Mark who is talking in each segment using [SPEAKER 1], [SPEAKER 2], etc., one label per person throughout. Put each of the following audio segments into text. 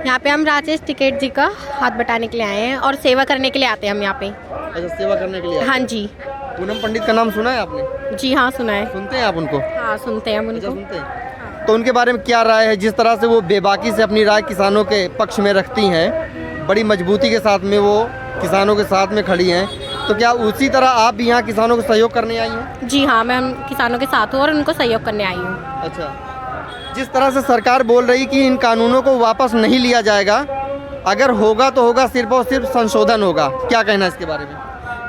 [SPEAKER 1] यहाँ पे हम राजेश टिकैत जी का हाथ बटाने के लिए आए हैं और सेवा करने के लिए आते हैं हम यहाँ पे।
[SPEAKER 2] अच्छा, सेवा करने के लिए आए
[SPEAKER 1] हाँ
[SPEAKER 2] हैं।
[SPEAKER 1] जी।
[SPEAKER 2] पूनम पंडित का नाम सुना है आपने?
[SPEAKER 1] जी हाँ, सुना है।
[SPEAKER 2] सुनते हैं आप उनको?
[SPEAKER 1] हाँ, सुनते हैं हम
[SPEAKER 2] अच्छा,
[SPEAKER 1] उनको।
[SPEAKER 2] सुनते हैं। तो उनके बारे में क्या राय है? जिस तरह से वो बेबाकी से अपनी राय किसानों के पक्ष में रखती हैं, बड़ी मजबूती के साथ में वो किसानों के साथ में खड़ी हैं, तो क्या उसी तरह आप भी यहाँ किसानों को सहयोग करने आई हैं?
[SPEAKER 1] जी हाँ, मैं हम किसानों के साथ हूँ और उनको सहयोग करने आई हूँ।
[SPEAKER 2] अच्छा, जिस तरह से सरकार बोल रही कि इन कानूनों को वापस नहीं लिया जाएगा, अगर होगा तो होगा, सिर्फ और सिर्फ संशोधन होगा, क्या कहना है इसके बारे में?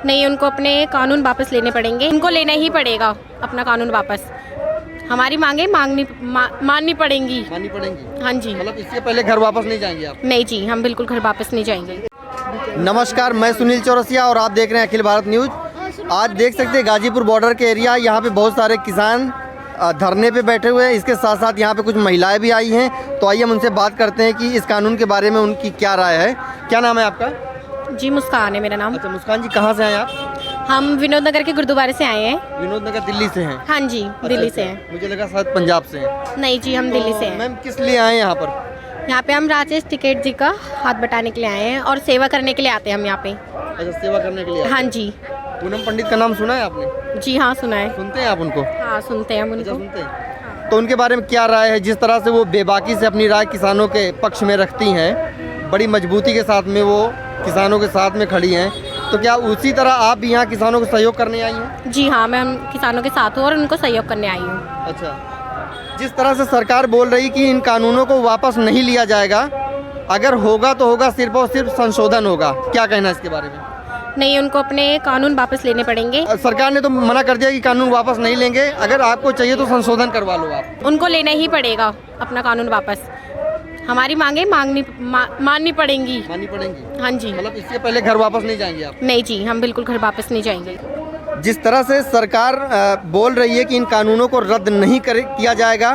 [SPEAKER 1] नहीं, उनको अपने कानून वापस लेने पड़ेंगे। उनको लेना ही पड़ेगा अपना कानून वापस। हमारी मांगे माननी पड़ेंगी।
[SPEAKER 2] माननी पड़ेंगी?
[SPEAKER 1] हाँ जी।
[SPEAKER 2] मतलब इससे पहले घर वापस नहीं जाएंगे आप?
[SPEAKER 1] नहीं जी, हम बिल्कुल घर वापस नहीं जाएंगे।
[SPEAKER 2] नमस्कार, मैं सुनील चौरसिया और आप देख रहे हैं अखिल भारत न्यूज़। आज देख सकते हैं गाजीपुर बॉर्डर के एरिया, यहाँ पे बहुत सारे किसान धरने पे बैठे हुए हैं। इसके साथ साथ यहाँ पे कुछ महिलाएं भी आई हैं, तो आइए हम उनसे बात करते हैं कि इस कानून के बारे में उनकी क्या राय है। क्या नाम है आपका?
[SPEAKER 1] जी, मुस्कान है मेरा नाम।
[SPEAKER 2] अच्छा, मुस्कान जी, कहाँ से आए आप?
[SPEAKER 1] हम विनोद नगर के गुरुद्वारे से आए हैं।
[SPEAKER 2] विनोद नगर, दिल्ली से हैं?
[SPEAKER 1] हाँ जी, दिल्ली से
[SPEAKER 2] अच्छा,
[SPEAKER 1] हैं।
[SPEAKER 2] मुझे लगा शायद पंजाब से हैं।
[SPEAKER 1] नहीं जी, हम दिल्ली से हैं।
[SPEAKER 2] मैम, किस लिए आए यहाँ पर?
[SPEAKER 1] यहाँ पे हम राजेश टिकैत जी का हाथ बटाने के लिए आए हैं और सेवा करने के लिए आते हैं हम यहाँ पे।
[SPEAKER 2] अच्छा, सेवा करने के लिए आए हैं।
[SPEAKER 1] हाँ जी।
[SPEAKER 2] पूनम पंडित का नाम सुना है आपने?
[SPEAKER 1] जी हाँ, सुना है।
[SPEAKER 2] सुनते हैं आप उनको?
[SPEAKER 1] हाँ, सुनते हैं हम
[SPEAKER 2] अच्छा,
[SPEAKER 1] उनको।
[SPEAKER 2] सुनते हैं। तो उनके बारे में क्या राय है? जिस तरह से वो बेबाकी से अपनी राय किसानों के पक्ष में रखती हैं, बड़ी मजबूती के साथ में वो किसानों के साथ में खड़ी हैं, तो क्या उसी तरह आप भी यहाँ किसानों को सहयोग करने आई हैं?
[SPEAKER 1] जी हाँ, मैं हम किसानों के साथ हूँ और उनको सहयोग करने आई हूँ।
[SPEAKER 2] अच्छा, जिस तरह से सरकार बोल रही कि इन कानूनों को वापस नहीं लिया जाएगा, अगर होगा तो होगा, सिर्फ और सिर्फ संशोधन होगा, क्या कहना है इसके बारे में?
[SPEAKER 1] नहीं, उनको अपने कानून वापस लेने पड़ेंगे।
[SPEAKER 2] सरकार ने तो मना कर दिया कि कानून वापस नहीं लेंगे, अगर आपको चाहिए तो संशोधन करवा लो आप।
[SPEAKER 1] उनको लेना ही पड़ेगा अपना कानून वापस। हमारी मांगे माननी पड़ेंगी।
[SPEAKER 2] माननी पड़ेंगी?
[SPEAKER 1] हाँ जी।
[SPEAKER 2] मतलब इससे पहले घर वापस नहीं जाएंगे आप?
[SPEAKER 1] नहीं जी, हम बिल्कुल घर वापस नहीं जाएंगे।
[SPEAKER 2] जिस तरह से सरकार बोल रही है कि इन कानूनों को रद्द नहीं किया जाएगा,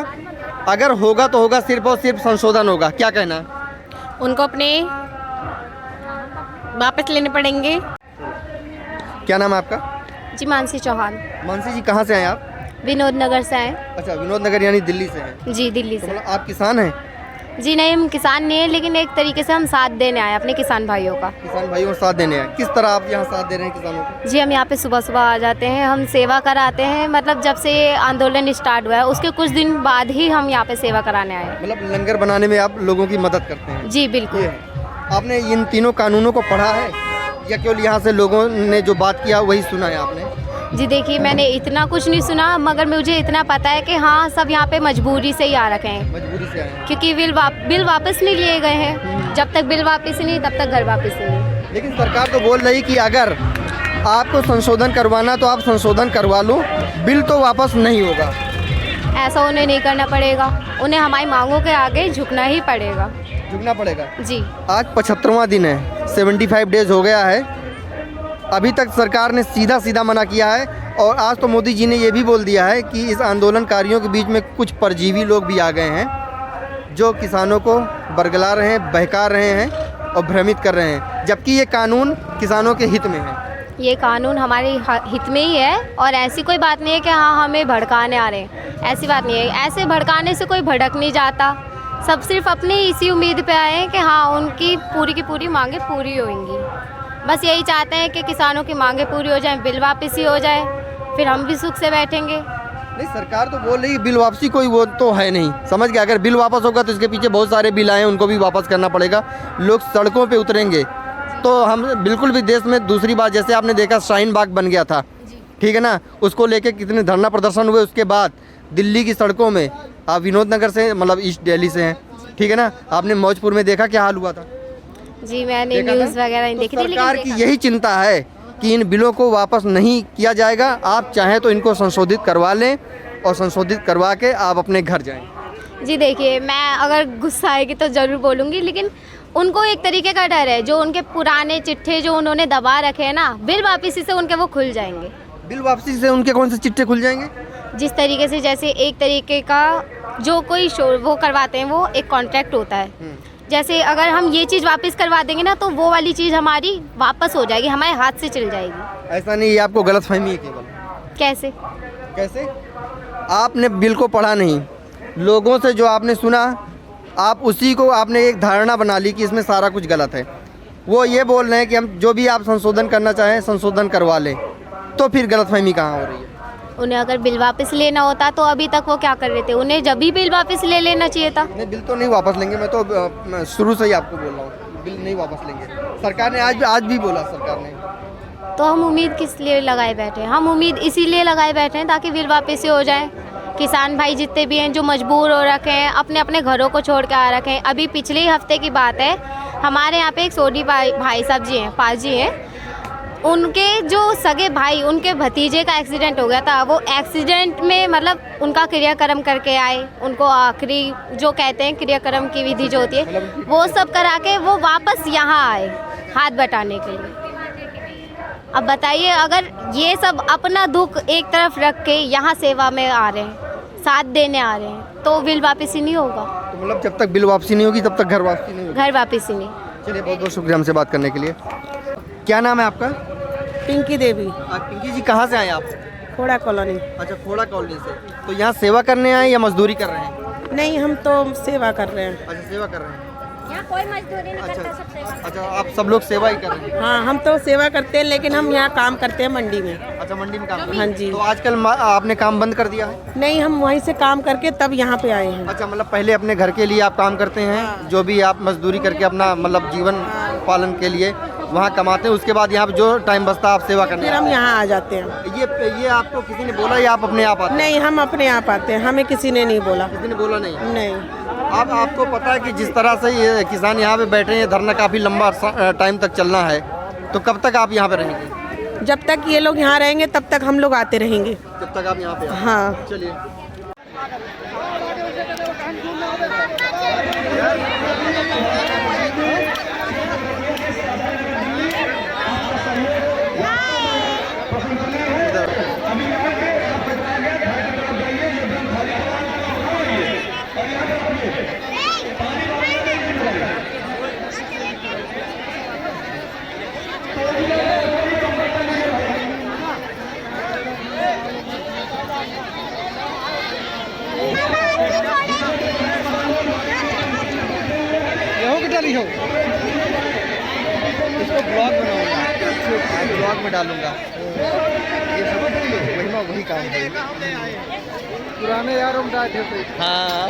[SPEAKER 2] अगर होगा तो होगा, सिर्फ और सिर्फ संशोधन होगा, क्या कहना है?
[SPEAKER 1] उनको अपने वापस लेने पड़ेंगे।
[SPEAKER 2] क्या नाम है आपका?
[SPEAKER 3] जी, मानसी चौहान।
[SPEAKER 2] मानसी जी, कहाँ से आए आप?
[SPEAKER 3] विनोद नगर से आए।
[SPEAKER 2] अच्छा, विनोद नगर यानी दिल्ली से हैं?
[SPEAKER 3] जी, दिल्ली
[SPEAKER 2] तो
[SPEAKER 3] से।
[SPEAKER 2] मतलब आप किसान हैं?
[SPEAKER 3] जी नहीं, हम किसान नहीं है, लेकिन एक तरीके से हम साथ देने आए अपने किसान भाइयों का।
[SPEAKER 2] किसान भाइयों को साथ देने हैं। किस तरह आप यहाँ साथ दे रहे हैं किसानों को?
[SPEAKER 3] जी, हम यहाँ पे सुबह सुबह आ जाते हैं, हम सेवा कराते हैं। मतलब जब से ये आंदोलन स्टार्ट हुआ है उसके कुछ दिन बाद ही हम यहाँ पे सेवा कराने आए।
[SPEAKER 2] मतलब लंगर बनाने में आप लोगों की मदद करते हैं?
[SPEAKER 3] जी बिल्कुल।
[SPEAKER 2] आपने इन तीनों कानूनों को पढ़ा है या केवल यहाँ से लोगों ने जो बात किया वही सुना है आपने?
[SPEAKER 3] जी देखिए, मैंने इतना कुछ नहीं सुना, मगर मुझे इतना पता है कि हाँ, सब यहाँ पे मजबूरी से ही आ रखे हैं,
[SPEAKER 2] मजबूरी से आए हैं।
[SPEAKER 3] क्योंकि बिल वापस नहीं लिए गए हैं। जब तक बिल वापस नहीं तब तक घर वापस नहीं।
[SPEAKER 2] लेकिन सरकार तो बोल रही कि अगर आपको संशोधन करवाना तो आप संशोधन करवा लो, बिल तो वापस नहीं होगा।
[SPEAKER 3] ऐसा उन्हें नहीं करना पड़ेगा, उन्हें हमारी मांगों के आगे झुकना ही पड़ेगा।
[SPEAKER 2] झुकना पड़ेगा?
[SPEAKER 3] जी।
[SPEAKER 2] आज 75वां दिन है, 75 डेज हो गया है, अभी तक सरकार ने सीधा सीधा मना किया है। और आज तो मोदी जी ने ये भी बोल दिया है कि इस आंदोलनकारियों के बीच में कुछ परजीवी लोग भी आ गए हैं जो किसानों को बरगला रहे हैं, बहका रहे हैं और भ्रमित कर रहे हैं, जबकि ये कानून किसानों के हित में है।
[SPEAKER 3] ये कानून हमारे हित में ही है और ऐसी कोई बात नहीं है कि हाँ हमें भड़काने आ रहे हैं, ऐसी बात नहीं है। ऐसे भड़काने से कोई भड़क नहीं जाता, सब सिर्फ अपनी इसी उम्मीद पे आए हैं कि हाँ उनकी पूरी की पूरी मांगे पूरी होंगी। बस यही चाहते हैं कि किसानों की मांगे पूरी हो जाए, बिल वापसी हो जाए, फिर हम भी सुख से बैठेंगे।
[SPEAKER 2] नहीं, सरकार तो बोल रही है बिल वापसी कोई वो तो है नहीं, समझ गया। अगर बिल वापस होगा तो इसके पीछे बहुत सारे बिल आए हैं, उनको भी वापस करना पड़ेगा, लोग सड़कों पे उतरेंगे। तो हम बिल्कुल भी देश में दूसरी बात, जैसे आपने देखा शाहीन बाग बन गया था, ठीक है ना, उसको लेके कितने धरना प्रदर्शन हुए। उसके बाद दिल्ली की सड़कों में, आप विनोद नगर से मतलब ईस्ट दिल्ली से हैं, ठीक है ना, आपने मौजपुर में देखा क्या हाल हुआ था?
[SPEAKER 3] जी, मैंने न्यूज़ वगैरह नहीं देखी थी,
[SPEAKER 2] सरकार
[SPEAKER 3] लेकिन
[SPEAKER 2] की यही चिंता है कि इन बिलों को वापस नहीं किया जाएगा। आप चाहें तो इनको संशोधित करवा लें और संशोधित करवा के आप अपने घर जाएं।
[SPEAKER 3] जी देखिए, मैं अगर गुस्सा आएगी तो ज़रूर बोलूँगी, लेकिन उनको एक तरीके का डर है, जो उनके पुराने चिट्ठे जो उन्होंने दबा रखे हैं ना, बिल वापसी से उनके वो खुल जाएंगे।
[SPEAKER 2] बिल वापसी से उनके कौन से चिट्ठे खुल जाएंगे?
[SPEAKER 3] जिस तरीके से, जैसे एक तरीके का जो कोई वो करवाते हैं, वो एक कॉन्ट्रैक्ट होता है। जैसे अगर हम ये चीज़ वापस करवा देंगे ना, तो वो वाली चीज़ हमारी वापस हो जाएगी, हमारे हाथ से चल जाएगी।
[SPEAKER 2] ऐसा नहीं, ये आपको गलतफहमी है केवल।
[SPEAKER 3] कैसे?
[SPEAKER 2] कैसे? आपने बिल को पढ़ा नहीं, लोगों से जो आपने सुना आप उसी को आपने एक धारणा बना ली कि इसमें सारा कुछ गलत है। वो ये बोल रहे हैं कि हम जो भी आप संशोधन करना चाहें संशोधन करवा लें, तो फिर गलतफहमी कहाँ हो रही है?
[SPEAKER 3] उन्हें अगर बिल वापस लेना होता तो अभी तक वो क्या कर रहे थे? उन्हें जब भी बिल वापस ले लेना चाहिए था।
[SPEAKER 2] नहीं, बिल तो नहीं वापस लेंगे। मैं तो शुरू से ही आपको बोल रहा हूँ, बिल नहीं वापस लेंगे। सरकार ने आज भी बोला, सरकार ने।
[SPEAKER 3] तो हम उम्मीद किस लिए लगाए बैठे हैं? हम उम्मीद इसीलिए लगाए बैठे हैं ताकि बिल वापस हो जाए। किसान भाई जितने भी हैं जो मजबूर हो रखे हैं, अपने अपने घरों को छोड़ के आ रखे हैं। अभी पिछले ही हफ्ते की बात है, हमारे यहाँ पे एक सोडी भाई साहब जी हैं, पाल जी हैं, उनके जो सगे भाई, उनके भतीजे का एक्सीडेंट हो गया था। वो एक्सीडेंट में मतलब उनका क्रियाक्रम करके आए, उनको आखिरी जो कहते हैं क्रियाक्रम की विधि जो होती है वो सब करा के वो वापस यहाँ आए हाथ बटाने के लिए। अब बताइए, अगर ये सब अपना दुख एक तरफ रख के यहाँ सेवा में आ रहे हैं, साथ देने आ रहे हैं, तो बिल वापसी नहीं होगा।
[SPEAKER 2] तो मतलब जब तक बिल वापसी नहीं होगी तब तक घर वापसी नहीं होगी।
[SPEAKER 3] घर वापसी नहीं।
[SPEAKER 2] चलिए, बहुत बहुत शुक्रिया हमसे बात करने के लिए। क्या नाम है आपका?
[SPEAKER 4] पिंकी देवी,
[SPEAKER 2] पिंकी जी, कहाँ से आए आप?
[SPEAKER 4] खोड़ा कॉलोनी।
[SPEAKER 2] अच्छा, खोड़ा कॉलोनी से। तो यहाँ सेवा करने आए या मजदूरी कर रहे हैं?
[SPEAKER 4] नहीं, हम तो सेवा कर रहे हैं।
[SPEAKER 2] अच्छा, सेवा कर रहे हैं।
[SPEAKER 3] यहाँ कोई मजदूरी नहीं करता, सब सेवा।
[SPEAKER 2] अच्छा, आप सब लोग सेवा ही कर रहे हैं?
[SPEAKER 4] हाँ, हम तो सेवा करते हैं, लेकिन हम यहाँ काम करते हैं मंडी में।
[SPEAKER 2] अच्छा, मंडी में काम करते हैं।
[SPEAKER 4] हाँ जी।
[SPEAKER 2] तो आजकल आपने काम बंद कर दिया है?
[SPEAKER 4] नहीं, हम वहीं से काम करके तब यहाँ पे आए हैं।
[SPEAKER 2] अच्छा, मतलब पहले अपने घर के लिए आप काम करते हैं, जो भी आप मजदूरी करके अपना मतलब जीवन पालन के लिए वहाँ कमाते हैं, उसके बाद यहाँ पे जो टाइम बचता है आप सेवा करने
[SPEAKER 4] फिर हम यहाँ आ जाते हैं।
[SPEAKER 2] ये आपको किसी ने बोला या आप अपने आप आते हैं?
[SPEAKER 4] नहीं, हम अपने आप आते हैं, हमें किसी ने नहीं बोला।
[SPEAKER 2] किसी ने बोला नहीं?
[SPEAKER 4] नहीं।
[SPEAKER 2] आपको पता है कि जिस तरह से ये किसान यहाँ पे बैठे हैं, धरना काफ़ी लंबा टाइम तक चलना है, तो कब तक आप यहाँ पे रहेंगे?
[SPEAKER 4] जब तक ये लोग यहाँ रहेंगे तब तक हम लोग आते रहेंगे।
[SPEAKER 2] जब तक आप यहाँ पे आए।
[SPEAKER 4] हाँ।
[SPEAKER 2] चलिए। हो इसको ब्लॉग बनाऊंगा, ब्लॉग में डालूंगा। ये सब वही काम है। पुराने यारों में हाँ